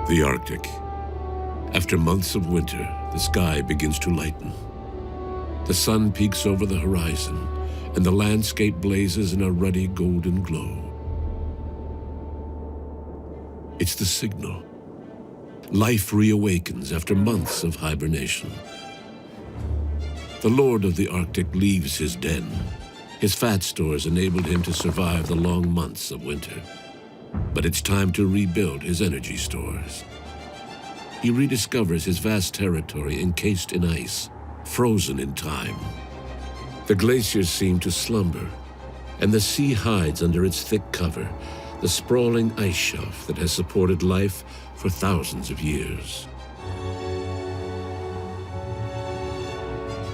The Arctic. After months of winter, the sky begins to lighten. The sun peeks over the horizon, and the landscape blazes in a ruddy golden glow. It's the signal. Life reawakens after months of hibernation. The Lord of the Arctic leaves his den. His fat stores enabled him to survive the long months of winter. But it's time to rebuild his energy stores. He rediscovers his vast territory encased in ice, frozen in time. The glaciers seem to slumber, and the sea hides under its thick cover, the sprawling ice shelf that has supported life for thousands of years.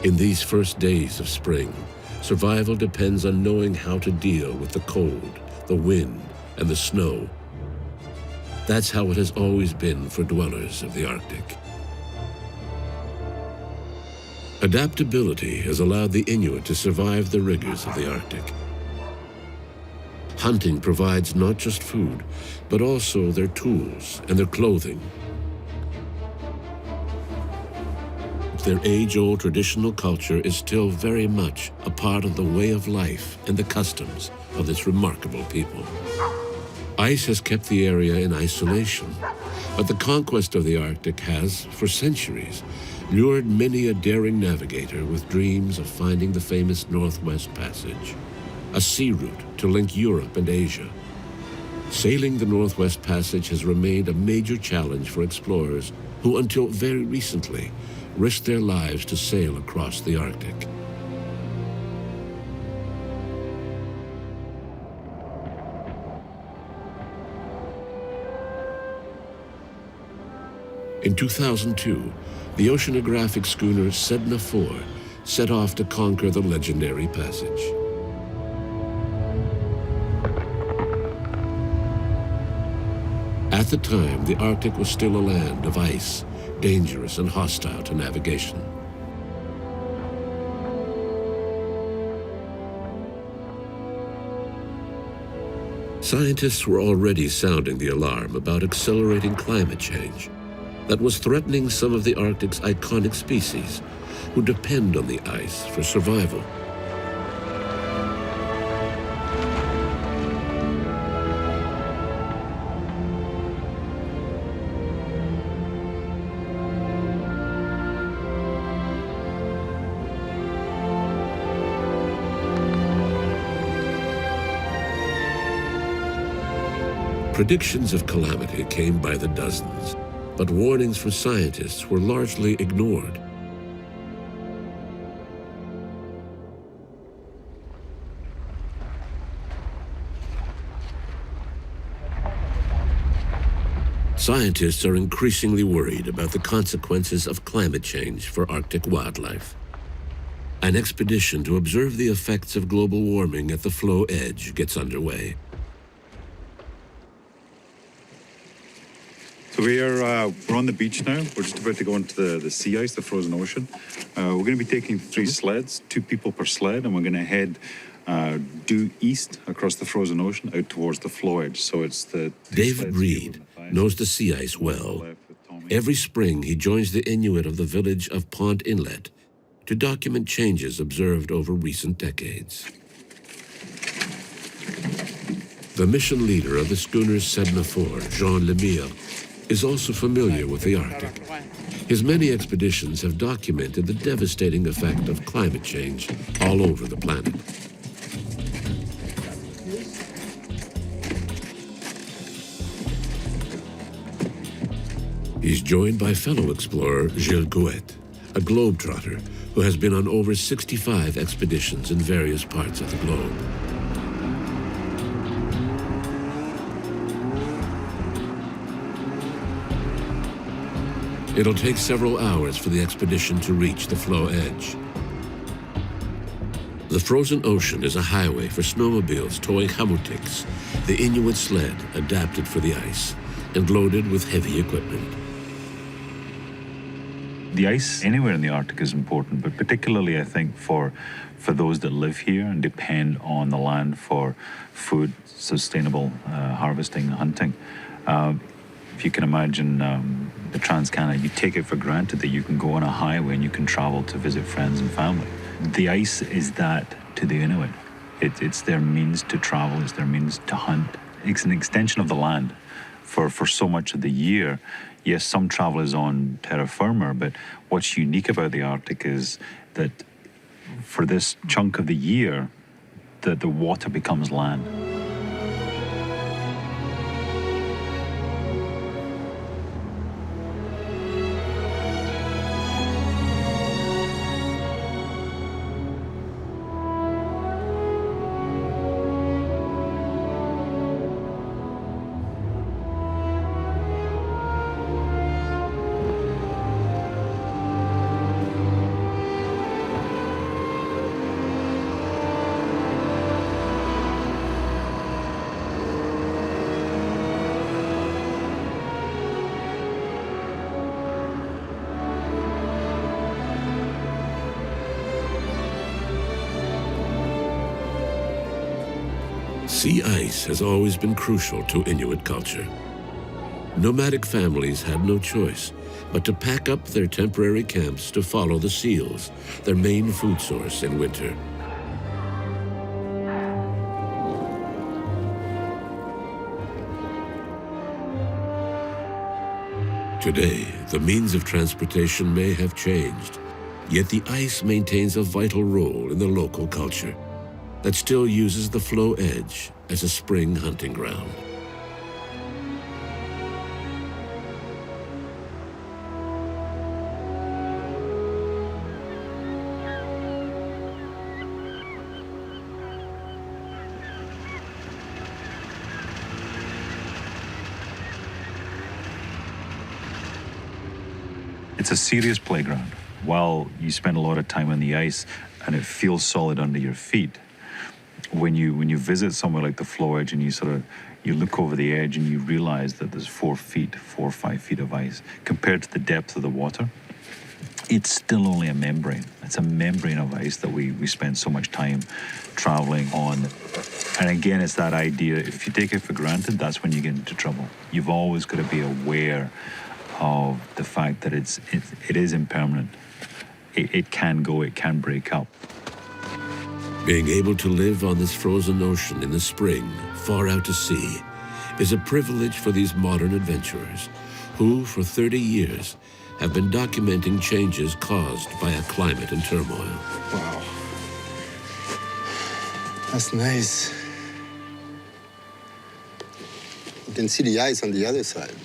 In these first days of spring, survival depends on knowing how to deal with the cold, the wind, and the snow. That's how it has always been for dwellers of the Arctic. Adaptability has allowed the Inuit to survive the rigors of the Arctic. Hunting provides not just food, but also their tools and their clothing. Their age-old traditional culture is still very much a part of the way of life and the customs of this remarkable people. Ice has kept the area in isolation, but the conquest of the Arctic has, for centuries, lured many a daring navigator with dreams of finding the famous Northwest Passage, a sea route to link Europe and Asia. Sailing the Northwest Passage has remained a major challenge for explorers who, until very recently, risked their lives to sail across the Arctic. In 2002, the oceanographic schooner Sedna IV set off to conquer the legendary passage. At the time, the Arctic was still a land of ice, dangerous and hostile to navigation. Scientists were already sounding the alarm about accelerating climate change that was threatening some of the Arctic's iconic species who depend on the ice for survival. Predictions of calamity came by the dozens, but warnings from scientists were largely ignored. Scientists are increasingly worried about the consequences of climate change for Arctic wildlife. An expedition to observe the effects of global warming at the floe edge gets underway. So we're on the beach now. We're just about to go into the sea ice, the frozen ocean. We're going to be taking 3 sleds, 2 people per sled, and we're going to head due east across the frozen ocean out towards the floe edge. So it's the David Reed knows the sea ice well. Every spring, he joins the Inuit of the village of Pont Inlet to document changes observed over recent decades. The mission leader of the schooner Sedna IV, Jean Lemire, is also familiar with the Arctic. His many expeditions have documented the devastating effect of climate change all over the planet. He's joined by fellow explorer Gilles Gouet, a globetrotter who has been on over 65 expeditions in various parts of the globe. It'll take several hours for the expedition to reach the floe edge. The frozen ocean is a highway for snowmobiles towing hamutiks, the Inuit sled adapted for the ice and loaded with heavy equipment. The ice anywhere in the Arctic is important, but particularly I think for those that live here and depend on the land for food, sustainable harvesting, hunting. if you can imagine the Trans-Canada, you take it for granted that you can go on a highway and you can travel to visit friends and family. The ice is that to the Inuit. It's their means to travel, it's their means to hunt. It's an extension of the land for so much of the year. Yes, some travel is on terra firma, but what's unique about the Arctic is that for this chunk of the year, the water becomes land. Sea ice has always been crucial to Inuit culture. Nomadic families had no choice but to pack up their temporary camps to follow the seals, their main food source in winter. Today, the means of transportation may have changed, yet the ice maintains a vital role in the local culture that still uses the floe edge as a spring hunting ground. It's a serious playground. While you spend a lot of time on the ice and it feels solid under your feet, when you visit somewhere like the floe edge and you look over the edge and you realize that there's 4 or 5 feet of ice compared to the depth of the water, it's still only a membrane. It's a membrane of ice that we spend so much time traveling on. And again, it's that idea, if you take it for granted, that's when you get into trouble. You've always got to be aware of the fact that it is impermanent. It can go, it can break up. Being able to live on this frozen ocean in the spring, far out to sea, is a privilege for these modern adventurers who, for 30 years, have been documenting changes caused by a climate in turmoil. Wow. That's nice. You can see the ice on the other side.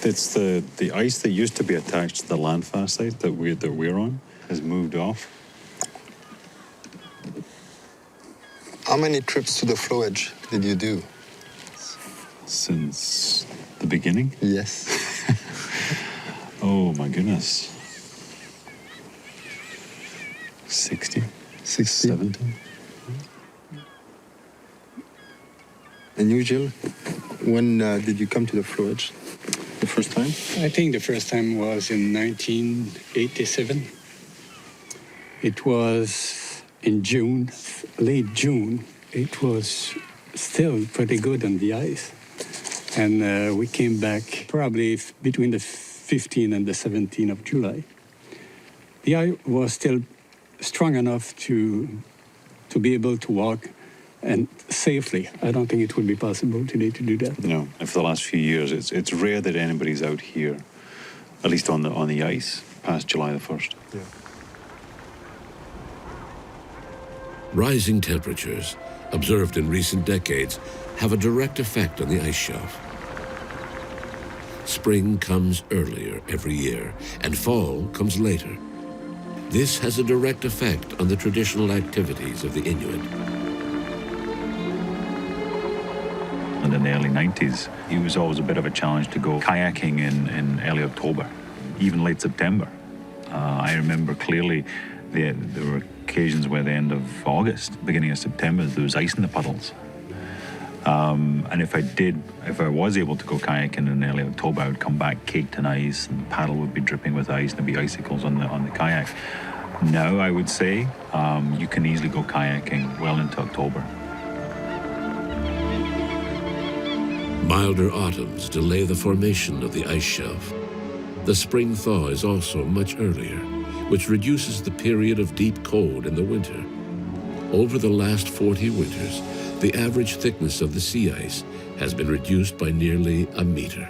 It's the ice that used to be attached to the landfast site that we're on has moved off. How many trips to the floe edge did you do? Since the beginning? Yes. Oh my goodness. 60? 60? 70? And usual, when did you come to the floe edge? The first time? I think the first time was in 1987. It was in June, late June. It was still pretty good on the ice. And we came back probably between the 15th and the 17th of July. The ice was still strong enough to be able to walk and safely. I don't think it would be possible today to do that. No, and for the last few years, it's rare that anybody's out here, at least on the ice, past July the 1st. Yeah. Rising temperatures, observed in recent decades, have a direct effect on the ice shelf. Spring comes earlier every year, and fall comes later. This has a direct effect on the traditional activities of the Inuit. And in the early 90s, it was always a bit of a challenge to go kayaking in early October, even late September. I remember clearly there were occasions where the end of August, beginning of September, there was ice in the puddles. And if I was able to go kayaking in early October, I would come back caked in ice, and the paddle would be dripping with ice, and there'd be icicles on the kayak. Now, I would say, you can easily go kayaking well into October. Milder autumns delay the formation of the ice shelf. The spring thaw is also much earlier, which reduces the period of deep cold in the winter. Over the last 40 winters, the average thickness of the sea ice has been reduced by nearly a meter.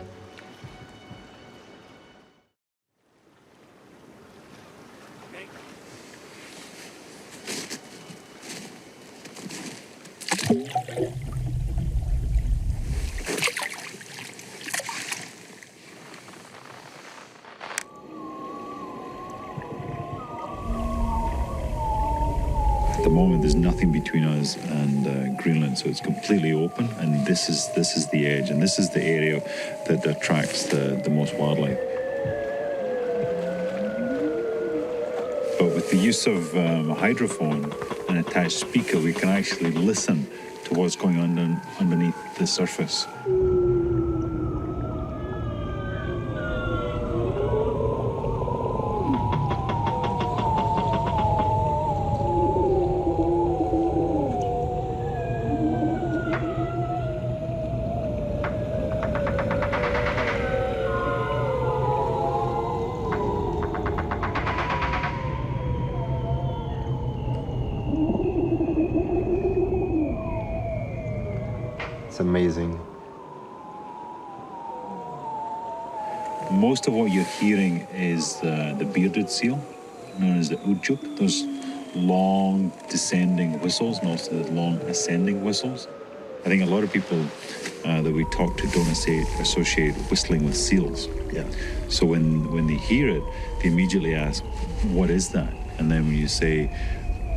At the moment, there's nothing between us and Greenland, so it's completely open. And this is the edge, and this is the area that attracts the most wildlife. But with the use of a hydrophone and attached speaker, we can actually listen to what's going on underneath the surface. It's amazing. Most of what you're hearing is the bearded seal, known as the ujuk. Those long descending whistles, and also the long ascending whistles. I think a lot of people that we talk to don't associate whistling with seals. Yeah. So when they hear it, they immediately ask, what is that? And then when you say,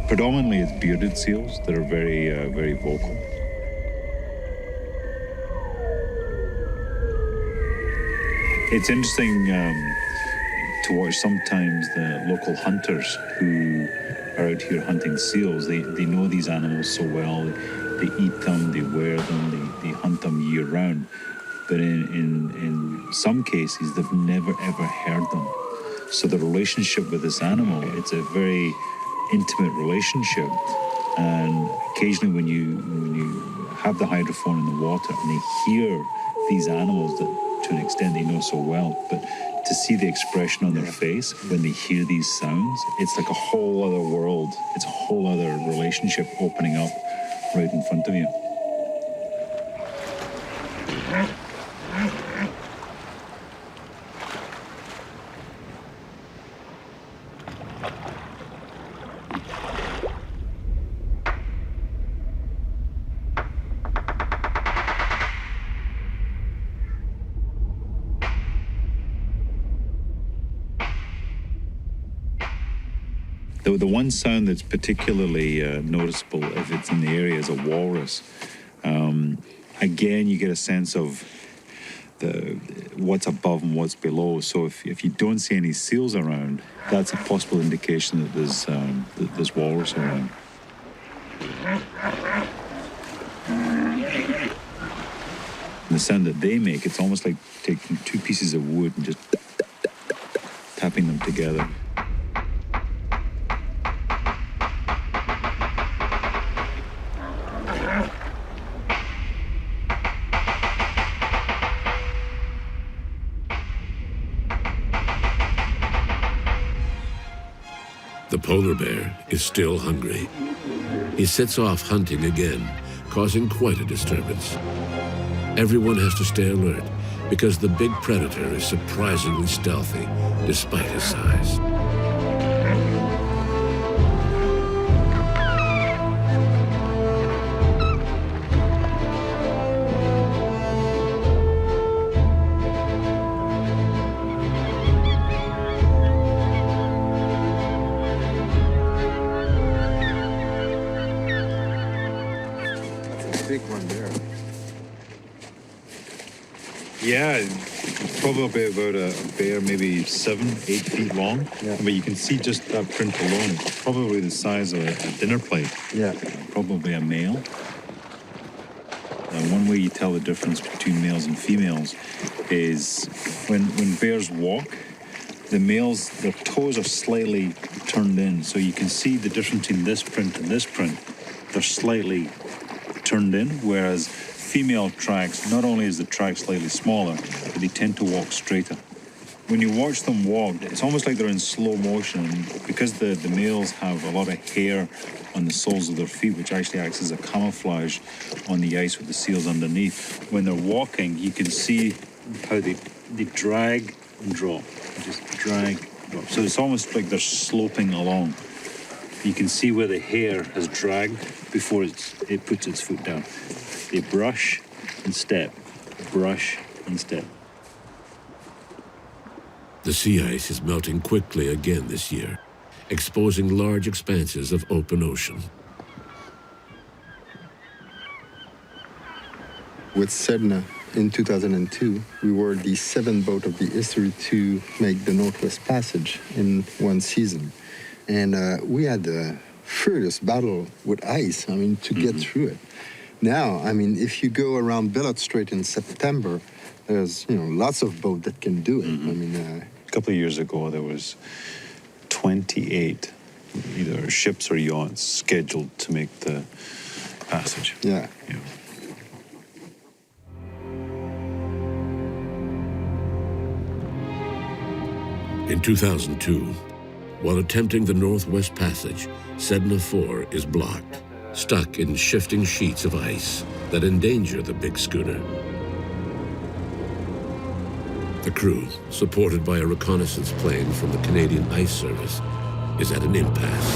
predominantly it's bearded seals that are very, very vocal. It's interesting to watch sometimes the local hunters who are out here hunting seals. They know these animals so well. They eat them, they wear them, they hunt them year round. But in some cases, they've never ever heard them. So the relationship with this animal, it's a very intimate relationship. And occasionally when you have the hydrophone in the water and they hear these animals that to an extent they know so well, but to see the expression on their face when they hear these sounds, it's like a whole other world. It's a whole other relationship opening up right in front of you. The one sound that's particularly noticeable if it's in the area is a walrus. Again, you get a sense of what's above and what's below. So if you don't see any seals around, that's a possible indication that there's walrus around. And the sound that they make, it's almost like taking two pieces of wood and just tapping them together. The polar bear is still hungry. He sets off hunting again, causing quite a disturbance. Everyone has to stay alert because the big predator is surprisingly stealthy despite his size. Big one there. Yeah, probably about a bear, maybe 7-8 feet long. Yeah. But you can see just that print alone. It's probably the size of a dinner plate. Yeah. Probably a male. One way you tell the difference between males and females is when bears walk, the males, their toes are slightly turned in. So you can see the difference between this print and this print. They're slightly turned in, whereas female tracks, not only is the track slightly smaller, but they tend to walk straighter. When you watch them walk, it's almost like they're in slow motion. Because the males have a lot of hair on the soles of their feet, which actually acts as a camouflage on the ice with the seals underneath. When they're walking, you can see how they drag and drop. Just drag, drop. So it's almost like they're sloping along. You can see where the hair has dragged before it puts its foot down. They brush and step, brush and step. The sea ice is melting quickly again this year, exposing large expanses of open ocean. With Sedna in 2002, we were the seventh boat of the history to make the Northwest Passage in one season. And we had the furious battle with ice, to get through it. Now, if you go around Bellot Strait in September, there's, lots of boats that can do it. A couple of years ago, there was 28 either ships or yachts scheduled to make the passage. Yeah. In 2002, while attempting the Northwest Passage, Sedna 4 is blocked, stuck in shifting sheets of ice that endanger the big schooner. The crew, supported by a reconnaissance plane from the Canadian Ice Service, is at an impasse.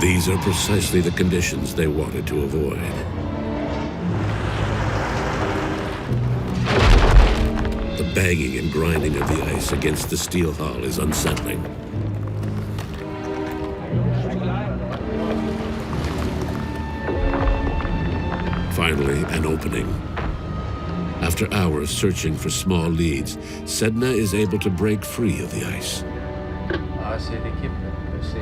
These are precisely the conditions they wanted to avoid. The banging and grinding of the ice against the steel hull is unsettling. Finally, an opening. After hours searching for small leads, Sedna is able to break free of the ice.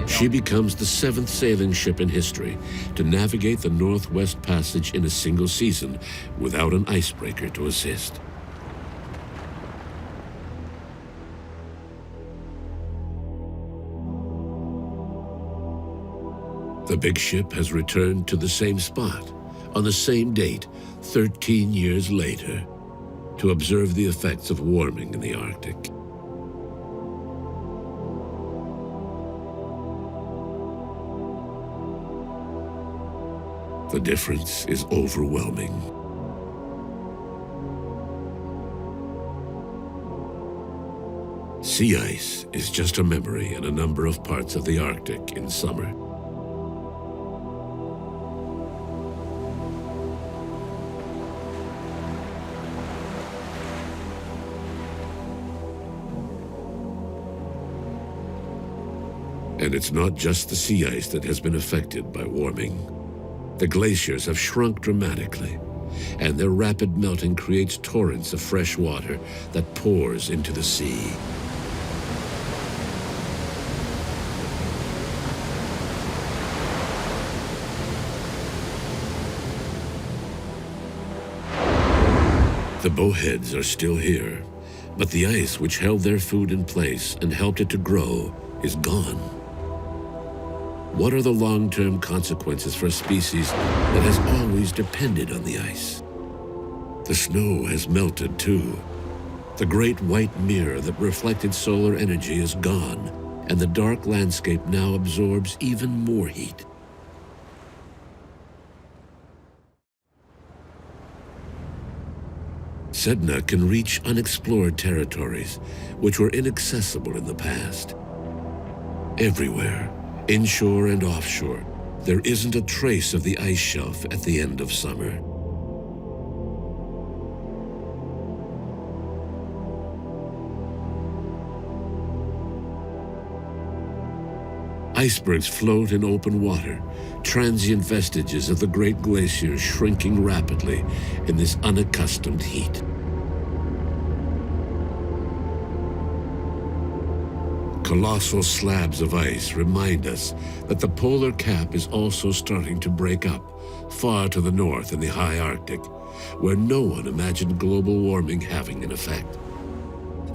She becomes the seventh sailing ship in history to navigate the Northwest Passage in a single season without an icebreaker to assist. The big ship has returned to the same spot on the same date, 13 years later, to observe the effects of warming in the Arctic. The difference is overwhelming. Sea ice is just a memory in a number of parts of the Arctic in summer. And it's not just the sea ice that has been affected by warming. The glaciers have shrunk dramatically, and their rapid melting creates torrents of fresh water that pours into the sea. The bowheads are still here, but the ice which held their food in place and helped it to grow is gone. What are the long-term consequences for a species that has always depended on the ice? The snow has melted too. The great white mirror that reflected solar energy is gone, and the dark landscape now absorbs even more heat. Sedna can reach unexplored territories which were inaccessible in the past. Everywhere, inshore and offshore, there isn't a trace of the ice shelf at the end of summer. Icebergs float in open water, transient vestiges of the great glaciers shrinking rapidly in this unaccustomed heat. Colossal slabs of ice remind us that the polar cap is also starting to break up, far to the north in the high Arctic, where no one imagined global warming having an effect.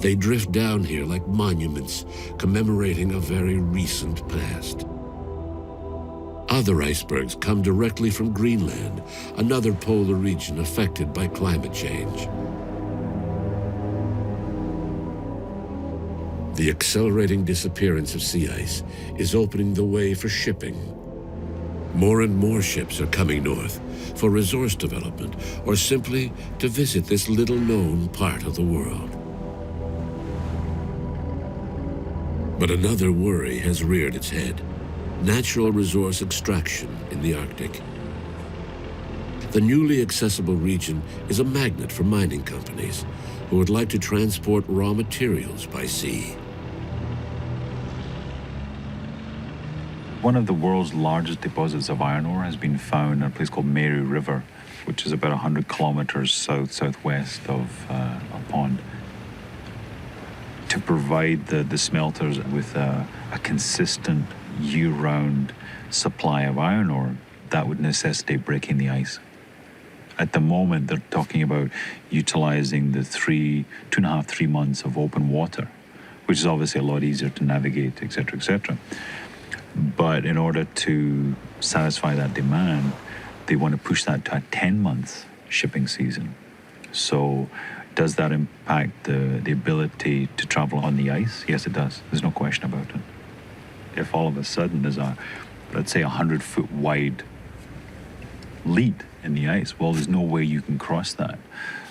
They drift down here like monuments commemorating a very recent past. Other icebergs come directly from Greenland, another polar region affected by climate change. The accelerating disappearance of sea ice is opening the way for shipping. More and more ships are coming north for resource development or simply to visit this little-known part of the world. But another worry has reared its head: natural resource extraction in the Arctic. The newly accessible region is a magnet for mining companies who would like to transport raw materials by sea. One of the world's largest deposits of iron ore has been found in a place called Mary River, which is about 100 kilometers southwest of a pond. To provide the smelters with a consistent year-round supply of iron ore, that would necessitate breaking the ice. At the moment, they're talking about utilizing the 2.5, 3 months of open water, which is obviously a lot easier to navigate, et cetera, et cetera. But in order to satisfy that demand, they want to push that to a 10-month shipping season. So does that impact the ability to travel on the ice? Yes, it does. There's no question about it. If all of a sudden there's let's say 100-foot wide lead in the ice, well, there's no way you can cross that.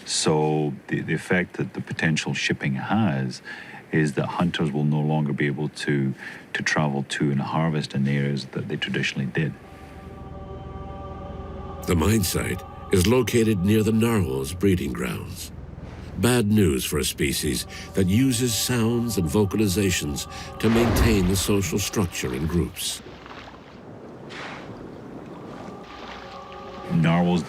So the effect that the potential shipping has is that hunters will no longer be able to travel to and harvest in the areas that they traditionally did. The mine site is located near the narwhal's breeding grounds. Bad news for a species that uses sounds and vocalizations to maintain the social structure in groups. Narwhals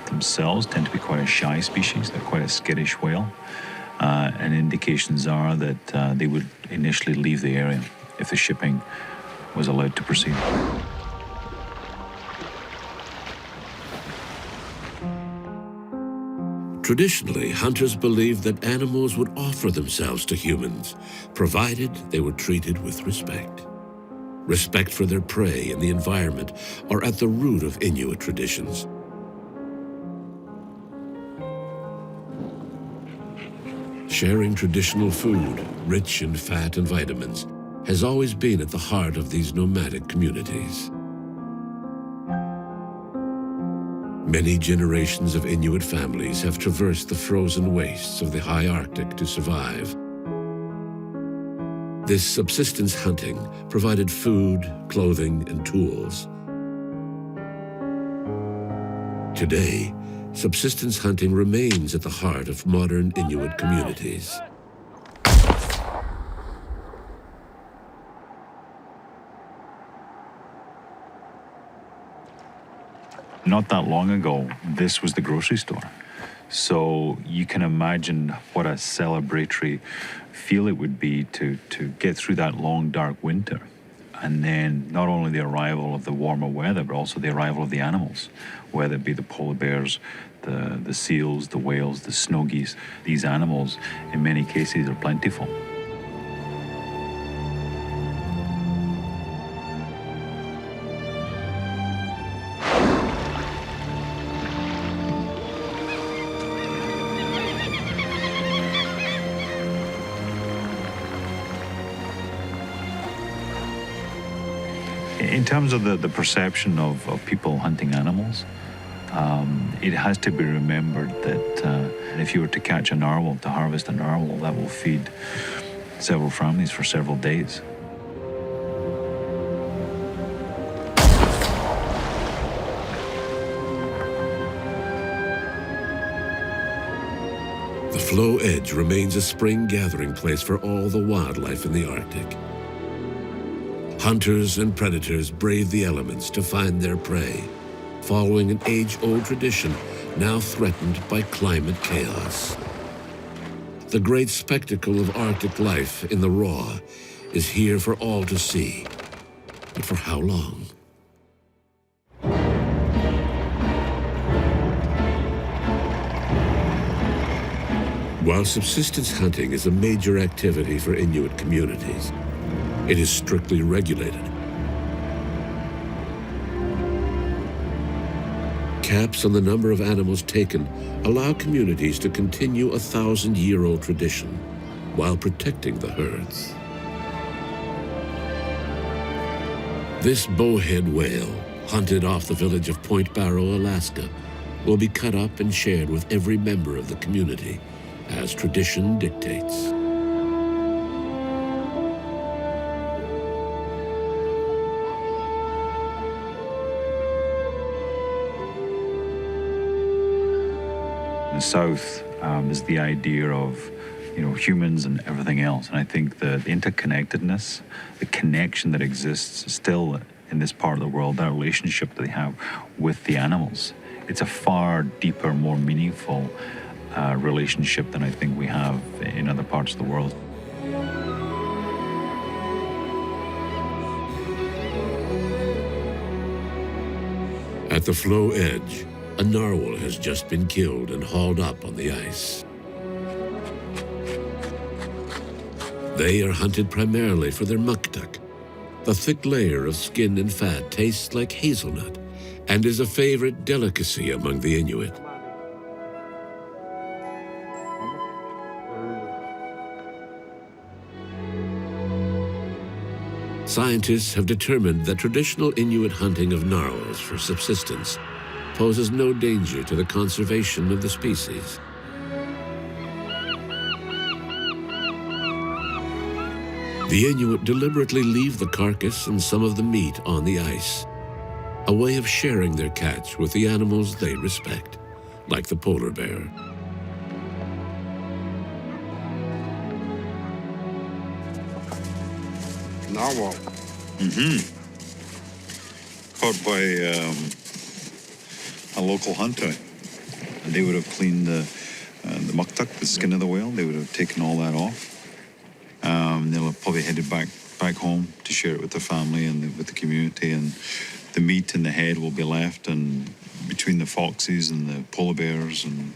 themselves tend to be quite a shy species. They're quite a skittish whale. And indications are that they would initially leave the area if the shipping was allowed to proceed. Traditionally, hunters believed that animals would offer themselves to humans, provided they were treated with respect. Respect for their prey and the environment are at the root of Inuit traditions. Sharing traditional food, rich in fat and vitamins, has always been at the heart of these nomadic communities. Many generations of Inuit families have traversed the frozen wastes of the high Arctic to survive. This subsistence hunting provided food, clothing, and tools. Today, subsistence hunting remains at the heart of modern Inuit communities. Not that long ago, this was the grocery store. So you can imagine what a celebratory feel it would be to get through that long, dark winter. And then not only the arrival of the warmer weather, but also the arrival of the animals, whether it be the polar bears, the seals, the whales, the snow geese. These animals, in many cases, are plentiful. In terms of the perception of people hunting animals, it has to be remembered that if you were to catch a narwhal, to harvest a narwhal, that will feed several families for several days. The floe edge remains a spring gathering place for all the wildlife in the Arctic. Hunters and predators brave the elements to find their prey, following an age-old tradition now threatened by climate chaos. The great spectacle of Arctic life in the raw is here for all to see. But for how long? While subsistence hunting is a major activity for Inuit communities, it is strictly regulated. Caps on the number of animals taken allow communities to continue a 1,000-year-old tradition while protecting the herds. This bowhead whale, hunted off the village of Point Barrow, Alaska, will be cut up and shared with every member of the community, as tradition dictates. In the South, is the idea of, humans and everything else. And I think the interconnectedness, the connection that exists still in this part of the world, that relationship that they have with the animals, it's a far deeper, more meaningful relationship than I think we have in other parts of the world. At the floe edge, a narwhal has just been killed and hauled up on the ice. They are hunted primarily for their muktuk. The thick layer of skin and fat tastes like hazelnut and is a favorite delicacy among the Inuit. Scientists have determined that traditional Inuit hunting of narwhals for subsistence poses no danger to the conservation of the species. The Inuit deliberately leave the carcass and some of the meat on the ice, a way of sharing their catch with the animals they respect, like the polar bear. Narwhal. Caught by a local hunter. And they would have cleaned the muktuk, the skin of the whale. They would have taken all that off. They'll have probably headed back home to share it with their family and with the community. And the meat and the head will be left, and between the foxes and the polar bears, and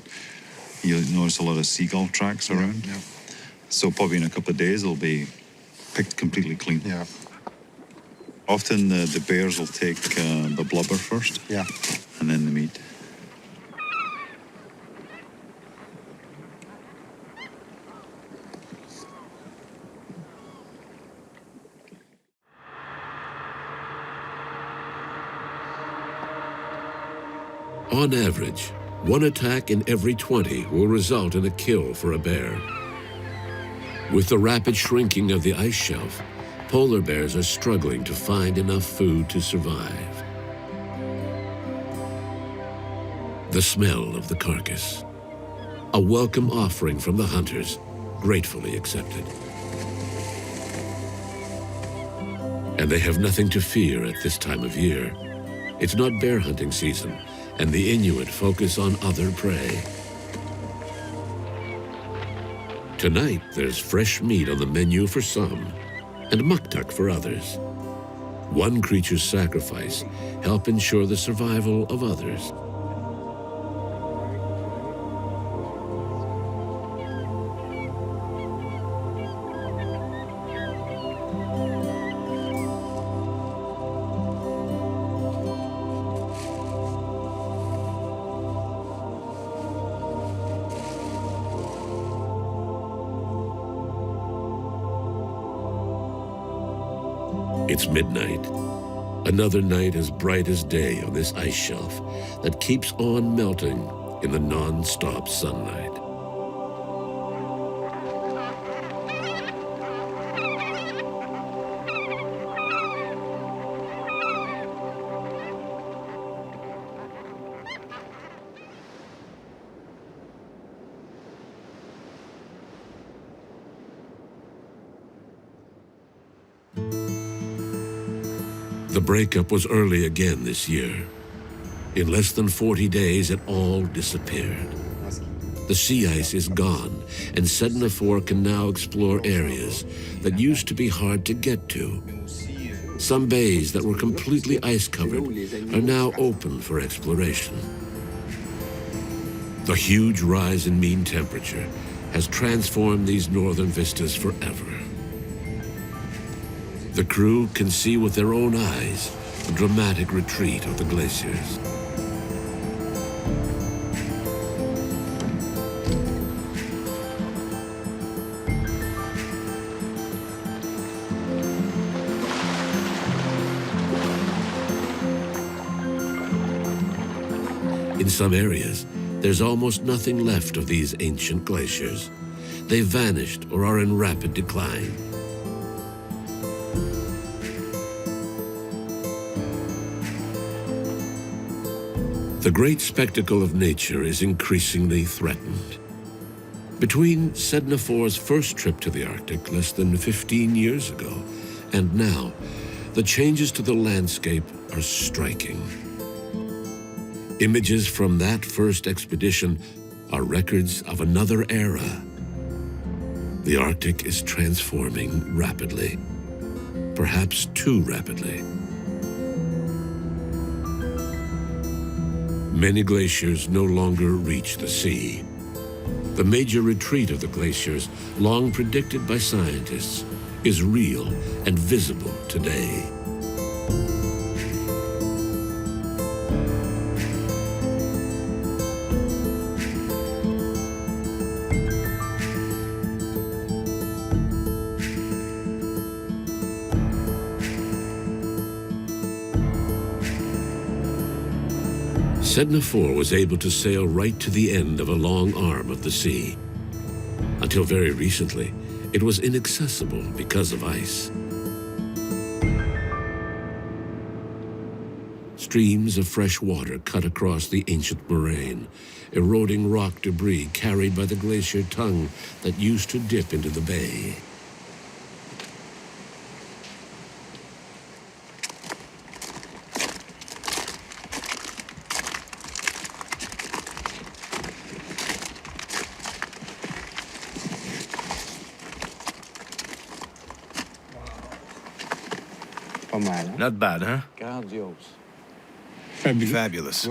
you'll notice a lot of seagull tracks around. Yeah. So probably in a couple of days it'll be picked completely clean. Yeah. Often the bears will take the blubber first, Yeah. and then the meat. On average, one attack in every 20 will result in a kill for a bear. With the rapid shrinking of the ice shelf, polar bears are struggling to find enough food to survive. The smell of the carcass, a welcome offering from the hunters, gratefully accepted. And they have nothing to fear at this time of year. It's not bear hunting season, and the Inuit focus on other prey. Tonight, there's fresh meat on the menu for some, and muktuk for others. One creature's sacrifice help ensure the survival of others. It's midnight, another night as bright as day on this ice shelf that keeps on melting in the non-stop sunlight. The breakup was early again this year. In less than 40 days, it all disappeared. The sea ice is gone, and Sedna-4 can now explore areas that used to be hard to get to. Some bays that were completely ice-covered are now open for exploration. The huge rise in mean temperature has transformed these northern vistas forever. The crew can see with their own eyes the dramatic retreat of the glaciers. In some areas, there's almost nothing left of these ancient glaciers. They've vanished or are in rapid decline. The great spectacle of nature is increasingly threatened. Between Sedna-4's first trip to the Arctic less than 15 years ago and now, the changes to the landscape are striking. Images from that first expedition are records of another era. The Arctic is transforming rapidly, perhaps too rapidly. Many glaciers no longer reach the sea. The major retreat of the glaciers, long predicted by scientists, is real and visible today. Sedna-4 was able to sail right to the end of a long arm of the sea. Until very recently, it was inaccessible because of ice. Streams of fresh water cut across the ancient moraine, eroding rock debris carried by the glacier tongue that used to dip into the bay. Not bad, huh? Fabulous.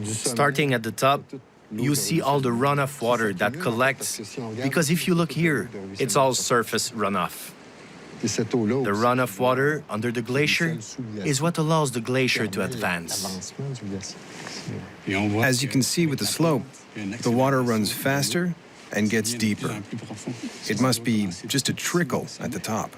Starting at the top, you see all the runoff water that collects, because if you look here, it's all surface runoff. The runoff water under the glacier is what allows the glacier to advance. As you can see with the slope, the water runs faster and gets deeper. It must be just a trickle at the top.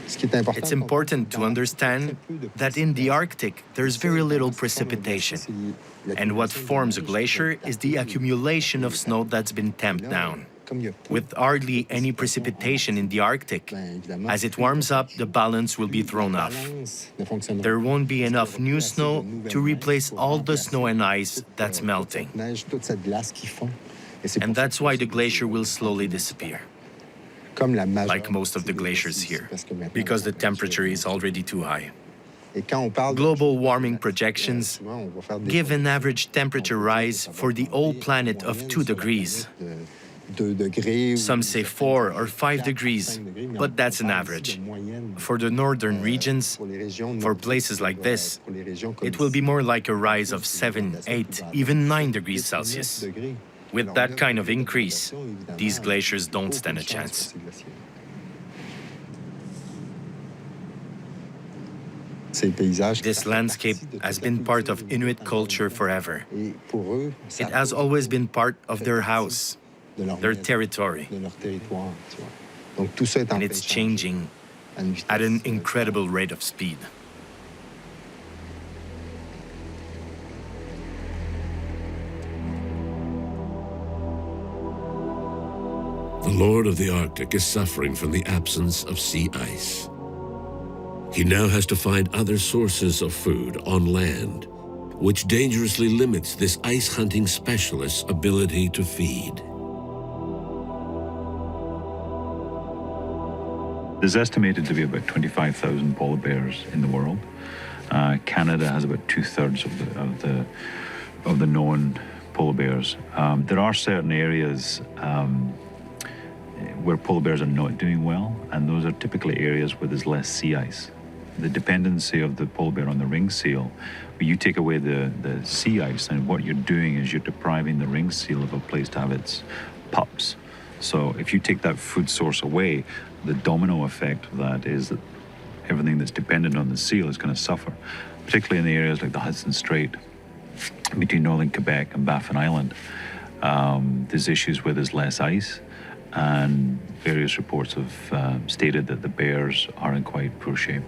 It's important to understand that in the Arctic, there's very little precipitation. And what forms a glacier is the accumulation of snow that's been tamped down. With hardly any precipitation in the Arctic, as it warms up, the balance will be thrown off. There won't be enough new snow to replace all the snow and ice that's melting. And that's why the glacier will slowly disappear, like most of the glaciers here, because the temperature is already too high. Global warming projections give an average temperature rise for the whole planet of 2 degrees. Some say 4 or 5 degrees, but that's an average. For the northern regions, for places like this, it will be more like a rise of 7, 8, even 9 degrees Celsius. With that kind of increase, these glaciers don't stand a chance. This landscape has been part of Inuit culture forever. It has always been part of their house, their territory. And it's changing at an incredible rate of speed. The Lord of the Arctic is suffering from the absence of sea ice. He now has to find other sources of food on land, which dangerously limits this ice hunting specialist's ability to feed. There's estimated to be about 25,000 polar bears in the world. Canada has about 2/3 of the known polar bears. There are certain areas where polar bears are not doing well, and those are typically areas where there's less sea ice. the dependency of the polar bear on the ring seal, you take away the sea ice, and what you're doing is you're depriving the ring seal of a place to have its pups. So if you take that food source away, the domino effect of that is that everything that's dependent on the seal is going to suffer, particularly in the areas like the Hudson Strait, between northern Quebec and Baffin Island. There's issues where there's less ice, and various reports have stated that the bears are in quite poor shape.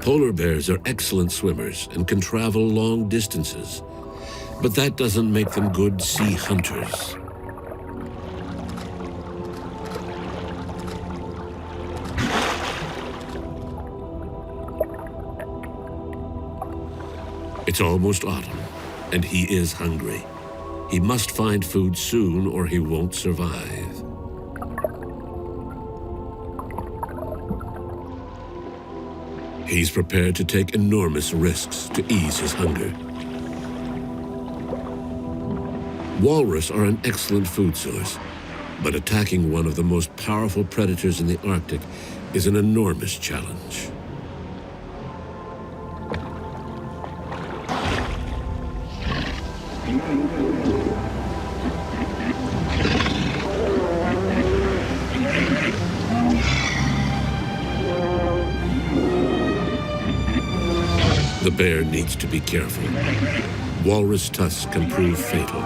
Polar bears are excellent swimmers and can travel long distances, but that doesn't make them good sea hunters. It's almost autumn, and he is hungry. He must find food soon or he won't survive. He's prepared to take enormous risks to ease his hunger. Walrus are an excellent food source, but attacking one of the most powerful predators in the Arctic is an enormous challenge. The bear needs to be careful. Walrus tusks can prove fatal.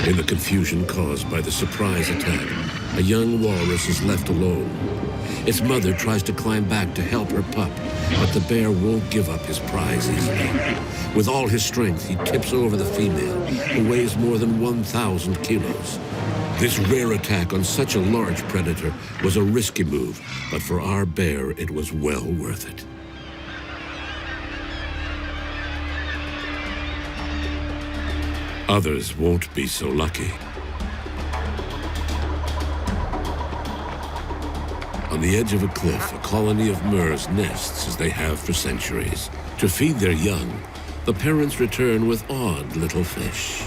In the confusion caused by the surprise attack, a young walrus is left alone. Its mother tries to climb back to help her pup, but the bear won't give up his prize easily. With all his strength, he tips over the female, who weighs more than 1,000 kilos. This rare attack on such a large predator was a risky move, but for our bear, it was well worth it. Others won't be so lucky. On the edge of a cliff, a colony of murres nests as they have for centuries. To feed their young, the parents return with odd little fish.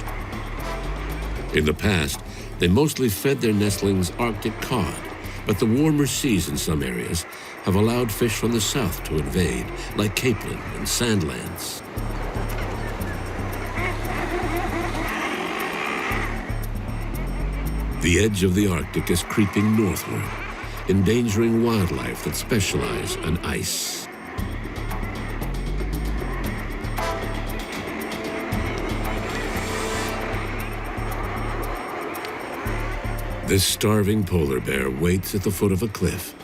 In the past, they mostly fed their nestlings Arctic cod, but the warmer seas in some areas have allowed fish from the south to invade, like capelin and sand lance. The edge of the Arctic is creeping northward, endangering wildlife that specialize in ice. This starving polar bear waits at the foot of a cliff,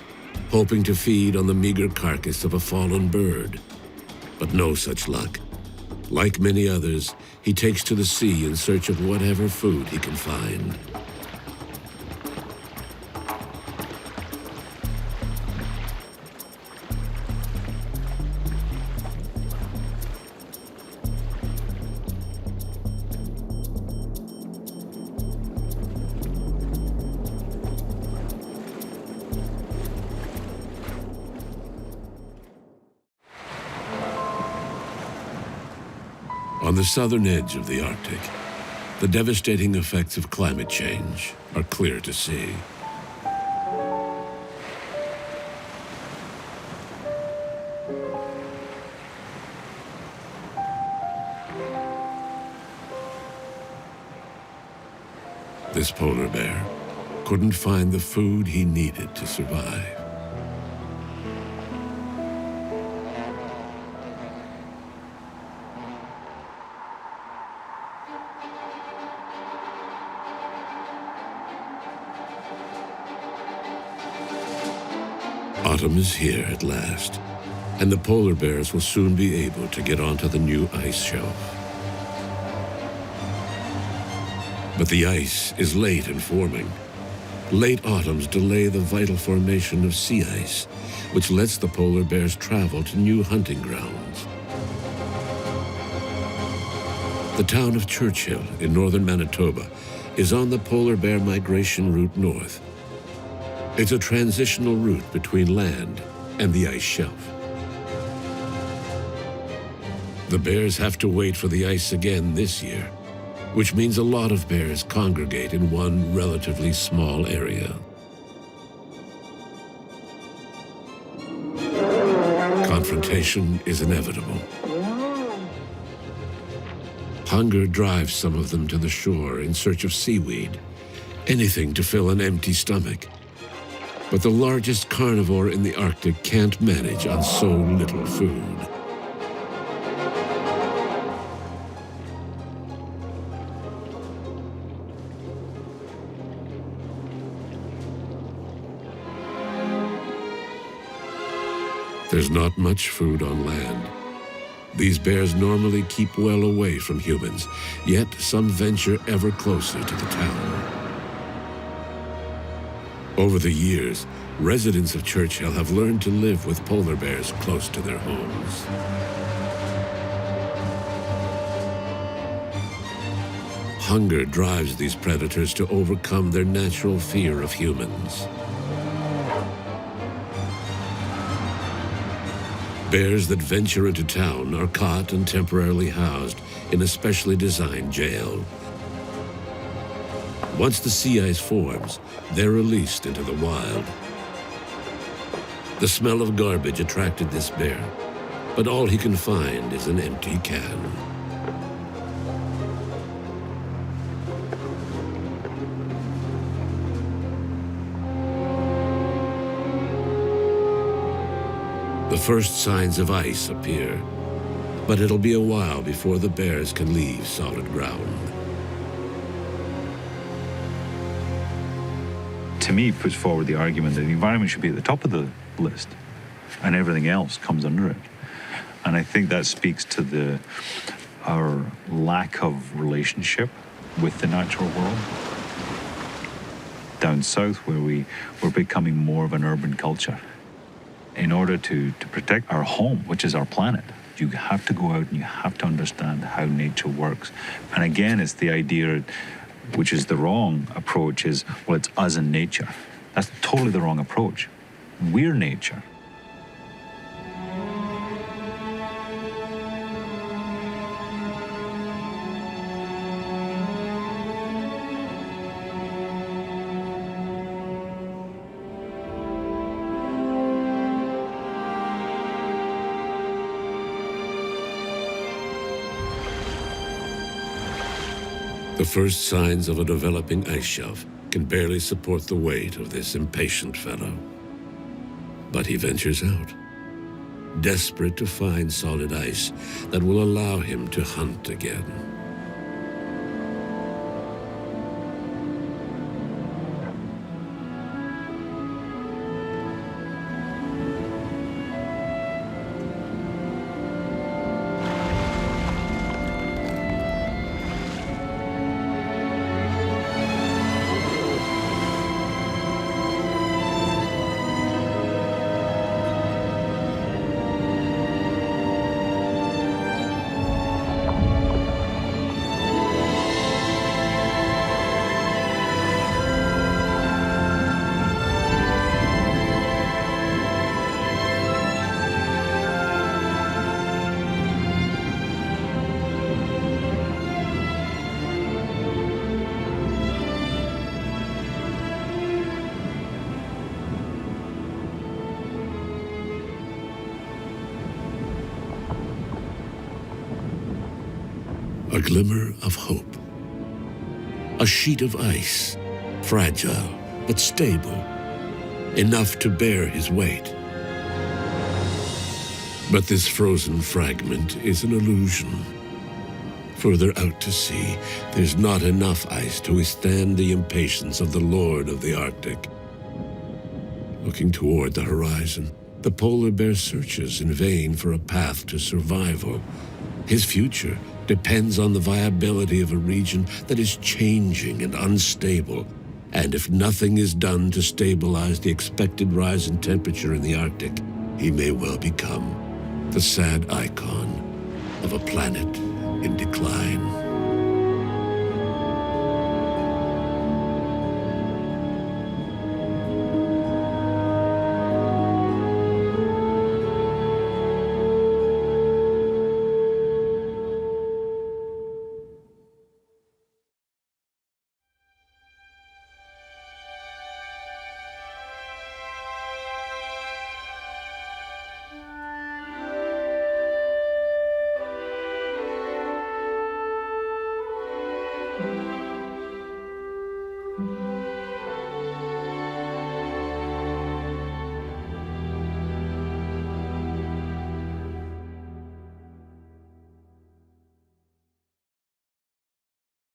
hoping to feed on the meager carcass of a fallen bird. But no such luck. Like many others, he takes to the sea in search of whatever food he can find. On the southern edge of the Arctic, the devastating effects of climate change are clear to see. This polar bear couldn't find the food he needed to survive. Autumn is here at last, and the polar bears will soon be able to get onto the new ice shelf. But the ice is late in forming. Late autumns delay the vital formation of sea ice, which lets the polar bears travel to new hunting grounds. The town of Churchill in northern Manitoba is on the polar bear migration route north. It's a transitional route between land and the ice shelf. The bears have to wait for the ice again this year, which means a lot of bears congregate in one relatively small area. confrontation is inevitable. Hunger drives some of them to the shore in search of seaweed, anything to fill an empty stomach. But the largest carnivore in the Arctic can't manage on so little food. There's not much food on land. These bears normally keep well away from humans, yet some venture ever closer to the town. Over the years, residents of Churchill have learned to live with polar bears close to their homes. Hunger drives these predators to overcome their natural fear of humans. Bears that venture into town are caught and temporarily housed in a specially designed jail. Once the sea ice forms, they're released into the wild. The smell of garbage attracted this bear, but all he can find is an empty can. The first signs of ice appear, but it'll be a while before the bears can leave solid ground. To me, puts forward the argument that the environment should be at the top of the list and everything else comes under it. And I think that speaks to our lack of relationship with the natural world. Down south, where we're becoming more of an urban culture. In order to protect our home, which is our planet, you have to go out and you have to understand how nature works. And again, it's the idea, which is the wrong approach, is, well, it's us and nature. That's totally the wrong approach. We're nature. The first signs of a developing ice shelf can barely support the weight of this impatient fellow. But he ventures out, desperate to find solid ice that will allow him to hunt again. A glimmer of hope. A sheet of ice, fragile but stable, enough to bear his weight. But this frozen fragment is an illusion. Further out to sea, there's not enough ice to withstand the impatience of the Lord of the Arctic. Looking toward the horizon, the polar bear searches in vain for a path to survival. His future depends on the viability of a region that is changing and unstable. And if nothing is done to stabilize the expected rise in temperature in the Arctic, he may well become the sad icon of a planet in decline.